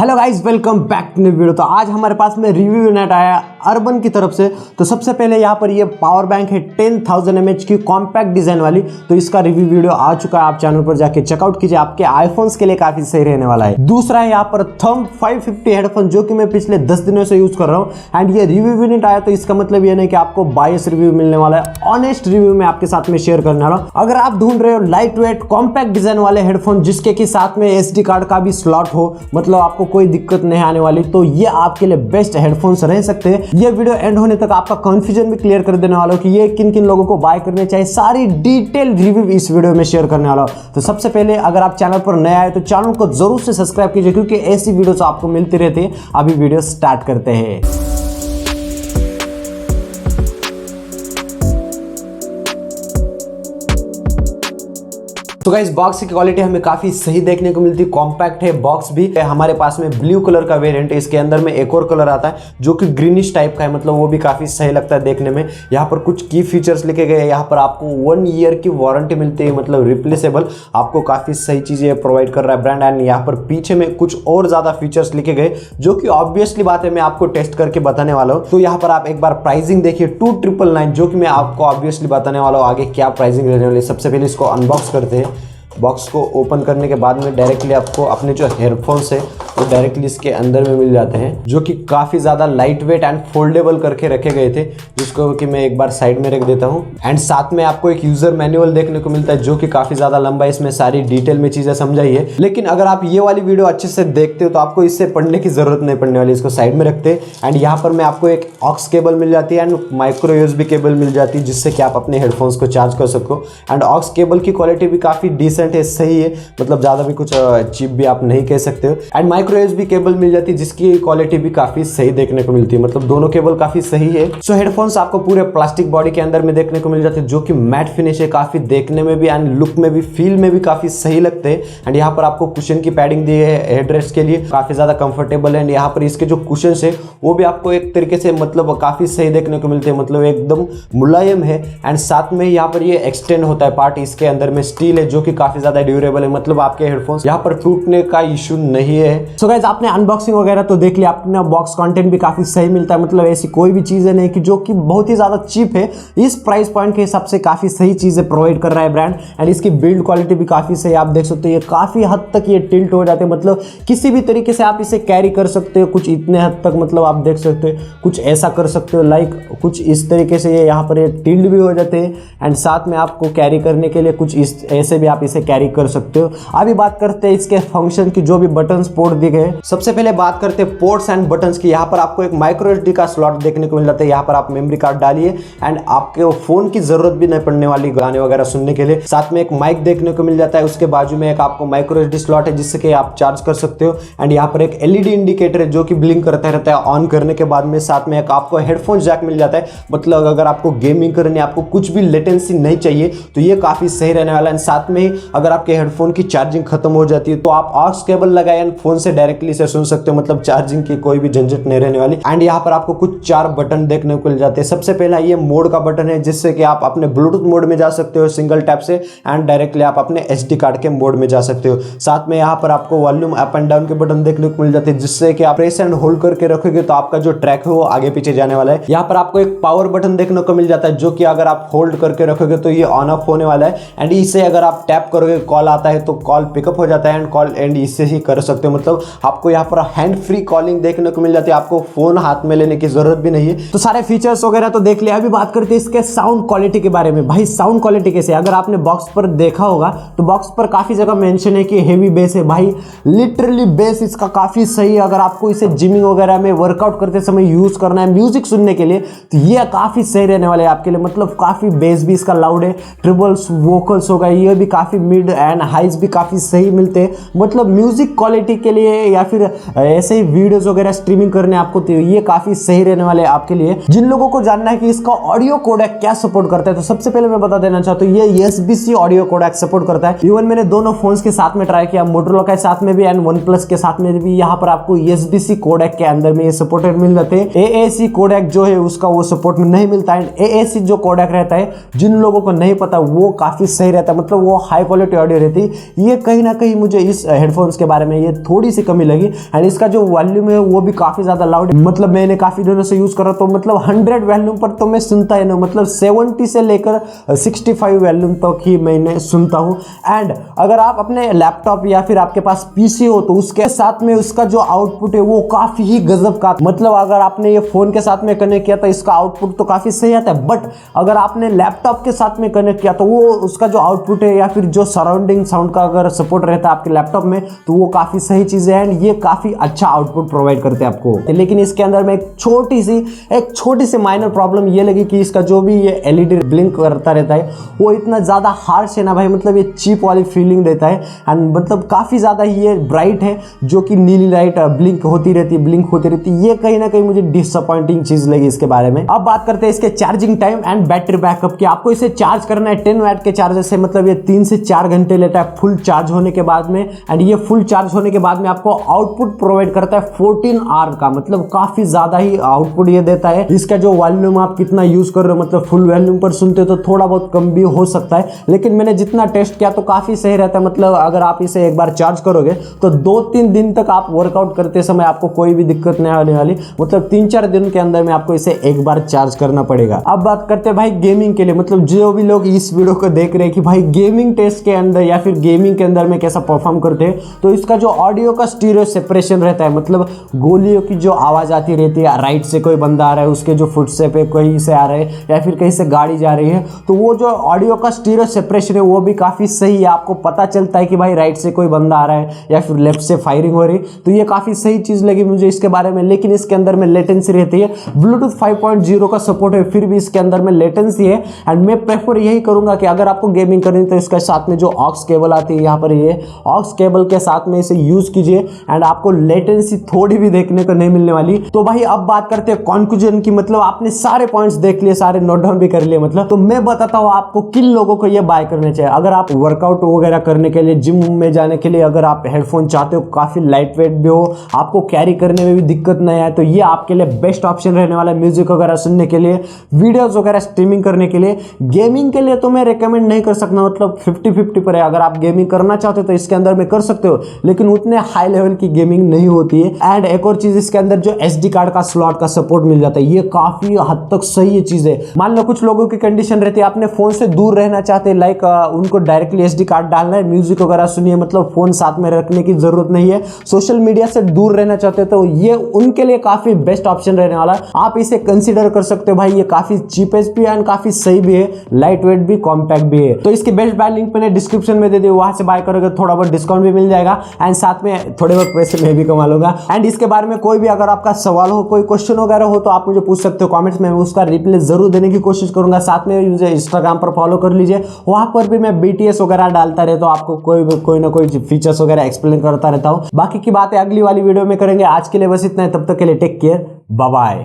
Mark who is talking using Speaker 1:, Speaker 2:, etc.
Speaker 1: Hello guys, welcome back to new video. तो आज हमारे पास में रिव्यू यूनिट आया अर्बन की तरफ से। तो सबसे पहले यहाँ पर ये पावर बैंक है 10,000 mAh की कॉम्पैक्ट डिजाइन वाली। तो इसका रिव्यू वीडियो आ चुका है, आप चैनल पर जाके चेकआउट कीजिए, आपके आईफोन्स के लिए काफी सही रहने वाला है। दूसरा है यहाँ पर थंब 550 हेडफोन, जो कि मैं पिछले 10 दिनों से यूज कर रहा हूँ एंड ये रिव्यू यूनिट आया। तो इसका मतलब ये नहीं कि आपको बायस रिव्यू मिलने वाला है, ऑनेस्ट रिव्यू में आपके साथ में शेयर करने वाला हूँ। अगर आप ढूंढ रहे हो लाइट वेट कॉम्पैक्ट डिजाइन वाले हेडफोन जिसके की साथ में SD कार्ड का भी स्लॉट हो, मतलब आपको कोई दिक्कत नहीं आने वाली, तो ये आपके लिए बेस्ट हेडफोन्स रह सकते हैं। ये वीडियो एंड होने तक आपका कंफ्यूजन भी क्लियर कर देने वाला हूं कि ये किन किन लोगों को बाय करने चाहिए, सारी डिटेल रिव्यू इस वीडियो में शेयर करने वाला हूं। तो सबसे पहले अगर आप चैनल पर नए आए तो चैनल को जरूर से सब्सक्राइब कीजिए, क्योंकि ऐसी वीडियोस आपको मिलती रहती है। अभी वीडियो स्टार्ट करते हैं। तो गाइस, बॉक्स की क्वालिटी हमें काफी सही देखने को मिलती है, कॉम्पैक्ट है। बॉक्स भी हमारे पास में ब्लू कलर का वेरिएंट है, इसके अंदर में एक और कलर आता है जो कि ग्रीनिश टाइप का है, मतलब वो भी काफी सही लगता है देखने में। यहाँ पर कुछ की फीचर्स लिखे गए हैं। यहाँ पर आपको 1 ईयर की वारंटी मिलती है, मतलब रिप्लेसेबल। आपको काफी सही चीजें प्रोवाइड कर रहा है ब्रांड। एंड यहाँ पर पीछे में कुछ और ज्यादा फीचर्स लिखे गए जो कि ऑब्वियसली बात है, मैं आपको टेस्ट करके बताने वाला हूँ। तो यहाँ पर आप एक बार प्राइसिंग देखिए 2999, जो कि मैं आपको ऑब्वियसली बताने वाला हूँ आगे क्या प्राइसिंग रहने वाली है। सबसे पहले इसको अनबॉक्स करते हैं। बॉक्स को ओपन करने के बाद में डायरेक्टली आपको अपने जो हेडफोन्स है वो डायरेक्टली इसके अंदर में मिल जाते हैं, जो कि काफ़ी ज़्यादा लाइट वेट एंड फोल्डेबल करके रखे गए थे, जिसको कि मैं एक बार साइड में रख देता हूँ। एंड साथ में आपको एक यूज़र मैनुअल देखने को मिलता है जो कि काफ़ी ज़्यादा लंबा है, इसमें सारी डिटेल में चीज़ें समझाई है। लेकिन अगर आप ये वाली वीडियो अच्छे से देखते हो तो आपको इससे पढ़ने की ज़रूरत नहीं पड़ने वाली। इसको साइड में रखते हैं एंड यहाँ पर मैं आपको एक ऑक्स केबल मिल जाती है एंड माइक्रो USB केबल मिल जाती है, जिससे कि आप अपने हेडफोन्स को चार्ज कर सको। एंड ऑक्स केबल की क्वालिटी भी काफ़ी डिसेंट है, सही है, मतलब ज़्यादा भी कुछ चीप भी आप नहीं कह सकते हो। एंड माइक्रो USB केबल मिल जाती है जिसकी क्वालिटी भी काफ़ी सही देखने को मिलती है, मतलब दोनों केबल काफ़ी सही है। सो हेडफोन्स आपको पूरे प्लास्टिक बॉडी के अंदर में देखने को मिल जाते हैं, जो कि मैट फिनिश है, काफ़ी देखने में भी एंड लुक में भी, फील में भी काफ़ी सही लगते हैं। एंड यहाँ पर आपको कुशन की पैडिंग दी है हेडरेस्ट के लिए, काफ़ी ज़्यादा कंफर्टेबल है। एंड यहाँ पर इसके जो कुशन है वो भी आपको एक तरीके से मतलब काफ़ी सही देखने को मिलते हैं, मतलब एकदम मुलायम है। एंड साथ में यहाँ पर ये एक्सटेंड होता है पार्ट, इसके अंदर में स्टील है जो कि काफ़ी ज़्यादा ड्यूरेबल है, मतलब आपके हेडफोन्स यहाँ पर टूटने का इशू नहीं है। सो गाइस, आपने अनबॉक्सिंग वगैरह तो देख लिया, अपना बॉक्स कंटेंट भी काफी सही मिलता है, मतलब ऐसी कोई भी चीज नहीं कि जो कि बहुत ही ज्यादा चीप है। इस प्राइस पॉइंट के हिसाब से काफी सही चीजें प्रोवाइड कर रहा है ब्रांड। एंड इसकी बिल्ड क्वालिटी भी काफी सही, आप देख सकते हो ये काफी हद तक ये टिल्ट हो जाते हैं, मतलब किसी भी तरीके से आप इसे कैरी कर सकते हो, कुछ इतने हद तक, मतलब आप देख सकते हो कुछ ऐसा कर सकते हो, लाइक कुछ इस तरीके से ये यहाँ पर ये टिल्ट भी हो जाते हैं। एंड साथ में आपको कैरी करने के लिए कुछ इस ऐसे भी आप इसे कैरी कर सकते हो। अभी बात करते हैं इसके फंक्शन की, जो भी बटन्स पोर्ट दिए गए। सबसे पहले बात करते हैं पोर्ट्स एंड बटन्स की। यहाँ पर आपको एक माइक्रो SD का स्लॉट देखने को मिल जाता है, यहाँ पर आप मेमोरी कार्ड डालिए एंड आपके फोन की जरूरत भी नहीं पड़ने वाली गाने वगैरह सुनने के लिए। साथ में एक माइक देखने को मिल जाता है, उसके बाजू में एक आपको माइक्रो SD स्लॉट है जिससे कि आप चार्ज कर सकते हो। एंड यहाँ पर एक LED इंडिकेटर है जो कि ब्लिंक करता रहता है ऑन करने के बाद में। साथ में एक आपको हेडफोन जैक मिल जाता है, मतलब अगर आपको गेमिंग करनी, आपको कुछ भी लेटेंसी नहीं चाहिए तो ये काफी सही रहने वाला है। साथ में अगर आपके हेडफोन की चार्जिंग खत्म हो जाती है तो आप ऑक्स केबल लगाए फोन से डायरेक्टली इसे सुन सकते हो, मतलब चार्जिंग की कोई भी झंझट नहीं रहने वाली। एंड यहाँ पर आपको कुछ 4 बटन देखने को मिल जाते हैं। सबसे पहला ये मोड का बटन है, जिससे कि आप अपने ब्लूटूथ मोड में जा सकते हो सिंगल टैप से, एंड डायरेक्टली आप अपने SD कार्ड के मोड में जा सकते हो। साथ में यहाँ पर आपको वॉल्यूम अप एंड डाउन के बटन देखने को मिल जाते हैं, जिससे कि आप प्रेस एंड होल्ड करके रखोगे तो आपका जो ट्रैक है वो आगे पीछे जाने वाला है। यहाँ पर आपको एक पावर बटन देखने को मिल जाता है, जो कि अगर आप होल्ड करके रखोगे तो ये ऑन ऑफ होने वाला है। एंड इसे अगर आप टैप करोगे, कॉल आता है तो कॉल पिकअप हो जाता है एंड कॉल एंड इससे ही कर सकते हो, मतलब आपको यहाँ पर हैंड फ्री कॉलिंग देखने को मिल जाती है, आपको फोन हाथ में लेने की जरूरत भी नहीं है। तो सारे फीचर्स वगैरह तो देख लिया। अभी बात करते हैं इसके साउंड क्वालिटी के बारे में। भाई साउंड क्वालिटी कैसे, अगर आपने बॉक्स पर देखा होगा तो बॉक्स पर काफी जगह मेंशन है कि हेवी बेस है। भाई लिटरली बेस इसका काफी सही है। अगर आपको इसे जिमिंग वगैरह में वर्कआउट करते समय यूज करना है, म्यूजिक सुनने के लिए, तो ये काफी सही रहने वाले है आपके लिए, मतलब काफी बेस भी इसका लाउड है, ट्रिबल्स वोकल्स होगा, ये भी काफी मिड एंड हाइज भी काफी सही मिलते हैं, मतलब म्यूजिक क्वालिटी के लिए या फिर ऐसे ही वीडियोस वगैरह स्ट्रीमिंग करने आपको तो ये काफी सही रहने वाले आपके लिए। जिन लोगों को जानना है कि इसका ऑडियो कोडेक क्या सपोर्ट करता है, तो सबसे पहले मैं बता देना चाहता हूँ ये USB-C ऑडियो कोडेक सपोर्ट करता है। इवन मैंने दोनों फोन्स के साथ में ट्राई किया, मोटोरोला के साथ में भी एंड OnePlus के साथ में भी। यहाँ पर आपको USB-C कोडेक के अंदर में ये सपोर्टेड मिल जाते हैं। AAC कोडेक जो है उसका वो सपोर्ट में नहीं मिलता है। AAC जो कोडेक रहता है, जिन लोगों को नहीं पता, वो काफी सही रहता है, मतलब वो हाई क्वालिटी ऑडियो रहती है। ये कहीं ना कहीं मुझे इस हेडफोन्स के बारे में ये थोड़ी सी सी कमी लगी। एंड इसका जो वॉल्यूम है वो भी काफी ज्यादा लाउड है, मतलब मैंने काफी दिनों से यूज कर रहा, तो मतलब 100 वॉल्यूम पर तो मैं सुनता ही नहीं, मतलब 70 से लेकर 65 वॉल्यूम तक ही मैंने सुनता हूँ। एंड अगर आप अपने लैपटॉप या फिर आपके पास पीसी हो तो उसके साथ में उसका जो आउटपुट है वो काफी ही गजब का, मतलब अगर आपने ये फोन के साथ में कनेक्ट किया तो इसका आउटपुट तो काफी सही आता है, बट अगर आपने लैपटॉप के साथ में कनेक्ट किया तो वो उसका जो आउटपुट है या फिर जो सराउंडिंग साउंड का अगर सपोर्ट रहता है आपके लैपटॉप में तो वो काफी सही चीज है एंड ये काफी अच्छा आउटपुट प्रोवाइड करते हैं आपको। लेकिन इसके अंदर में एक छोटी सी माइनर प्रॉब्लम ये लगी कि इसका जो भी ये एलईडी ब्लिंक करता रहता है वो इतना ज्यादा हार्श है ना भाई, मतलब ये चीप वाली फीलिंग देता है एंड मतलब काफी ज्यादा ये ब्राइट है, जो कि नीली लाइट ब्लिंक होती रहती है, ये कहीं ना कहीं मुझे डिसअपॉइंटिंग चीज लगी इसके बारे में। अब बात करते हैं इसके charging time and battery backup की। आपको इसे चार्ज करना है 10 वाट के चार्जर से, मतलब ये 3 से 4 घंटे लेता है फुल चार्ज होने के बाद में। एंड ये फुल चार्ज होने के बाद में आपको आउटपुट प्रोवाइड करता है 14 आवर का, मतलब काफी ज्यादा ही आउटपुट ये देता है। इसका जो वॉल्यूम आप कितना यूज कर रहे हो, मतलब फुल वॉल्यूम पर सुनते हो तो थोड़ा बहुत कम भी हो सकता है, लेकिन मैंने जितना टेस्ट किया तो काफी सही रहता है। मतलब अगर आप इसे एक बार चार्ज करोगे तो 2-3 दिन तक आप वर्कआउट करते समय आपको कोई भी दिक्कत नहीं आने वाली, मतलब 3-4 दिन के अंदर में आपको इसे एक बार चार्ज करना पड़ेगा। अब बात करते हैं भाई गेमिंग के लिए, मतलब जो भी लोग इस वीडियो को देख रहे हैं कि भाई गेमिंग टेस्ट के अंदर या फिर गेमिंग के अंदर में कैसा परफॉर्म करते हैं, तो इसका जो ऑडियो का स्टीरियो सेपरेशन रहता है, मतलब गोलियों की जो आवाज आती रहती है, राइट से कोई बंदा आ रहा है उसके जो फुटस्टेप है कहीं से आ रहे हैं या फिर कहीं से गाड़ी जा रही है, तो वो जो ऑडियो का स्टीरियो सेपरेशन है वो भी काफी सही है। आपको पता चलता है कि भाई राइट से कोई बंदा आ रहा है या फिर लेफ्ट से फायरिंग हो रही, तो ये काफी सही चीज लगी मुझे इसके बारे में। लेकिन इसके अंदर में लेटेंसी रहती है, ब्लूटूथ 5.0 का सपोर्ट है, फिर भी इसके अंदर में लेटेंसी है। एंड मैं प्रेफर यही करूंगा कि अगर आपको गेमिंग करनी तो इसके साथ में जो ऑक्स केबल आती है यहाँ पर, ये ऑक्स केबल के साथ में इसे यूज कीजिए एंड आपको लेटेंसी थोड़ी भी देखने को नहीं मिलने वाली। तो भाई अब बात करते हैं कंक्लूजन की, मतलब आपने सारे पॉइंट्स देख लिए, सारे नोट डाउन भी कर लिए, मतलब तो मैं बताता हूँ आपको किन लोगों को ये बाय करने चाहिए। अगर आप वर्कआउट वगैरह करने के लिए, जिम में जाने के लिए अगर आप हेडफोन चाहते हो, काफी लाइट वेट भी हो, आपको कैरी करने में भी दिक्कत नहीं आए, तो ये आपके लिए बेस्ट ऑप्शन रहने वाला है। म्यूजिक वगैरह सुनने के लिए, वीडियोस वगैरह स्ट्रीमिंग करने के लिए। गेमिंग के लिए तो मैं रिकमेंड नहीं कर सकता, मतलब 50-50 पर है। अगर आप गेमिंग करना चाहते हो तो इसके अंदर में कर सकते हो, लेकिन उतने हाई लेवल की गेमिंग नहीं होती है। एंड एक और चीज, इसके अंदर जो SD कार्ड का स्लॉट का सपोर्ट मिल जाता है, ये काफी हद तक सही ये चीज है। मान लो कुछ लोगों की कंडीशन रहती है अपने फोन से दूर रहना चाहते हैं, लाइक उनको डायरेक्टली SD कार्ड डालना है, म्यूजिक वगैरह सुनिए, मतलब फोन साथ में रखने की जरूरत नहीं है, सोशल मीडिया से दूर रहना चाहते हैं, तो ये उनके लिए काफी बेस्ट ऑप्शन रहने वाला है। आप इसे कंसीडर कर सकते हो भाई, ये काफी चीपेस्ट भी है एंड काफी सही भी है, लाइट वेट भी, कॉम्पैक्ट भी है। तो इसकी बेस्ट बाय लिंक मैंने डिस्क्रिप्शन में दे दी, वहां से बाय करोगे थोड़ा बहुत डिस्काउंट भी मिल जाएगा एंड साथ में थोड़े बहुत पैसे मैं भी कमा लूंगा। एंड इसके बारे में कोई भी अगर आपका सवाल हो, कोई क्वेश्चन वगैरह हो तो आप मुझे पूछ सकते हो कमेंट्स में, मैं उसका रिप्लाई जरूर देने की कोशिश करूंगा। साथ में मुझे इंस्टाग्राम पर फॉलो कर लीजिए, वहां पर भी मैं BTS वगैरह डालता रहता हूं, आपको कोई ना कोई फीचर्स वगैरह एक्सप्लेन करता रहता हूं। बाकी की बातें अगली वाली वीडियो में करेंगे। आज के लिए बस इतना है, तब तक के लिए टेक केयर, बाय बाय।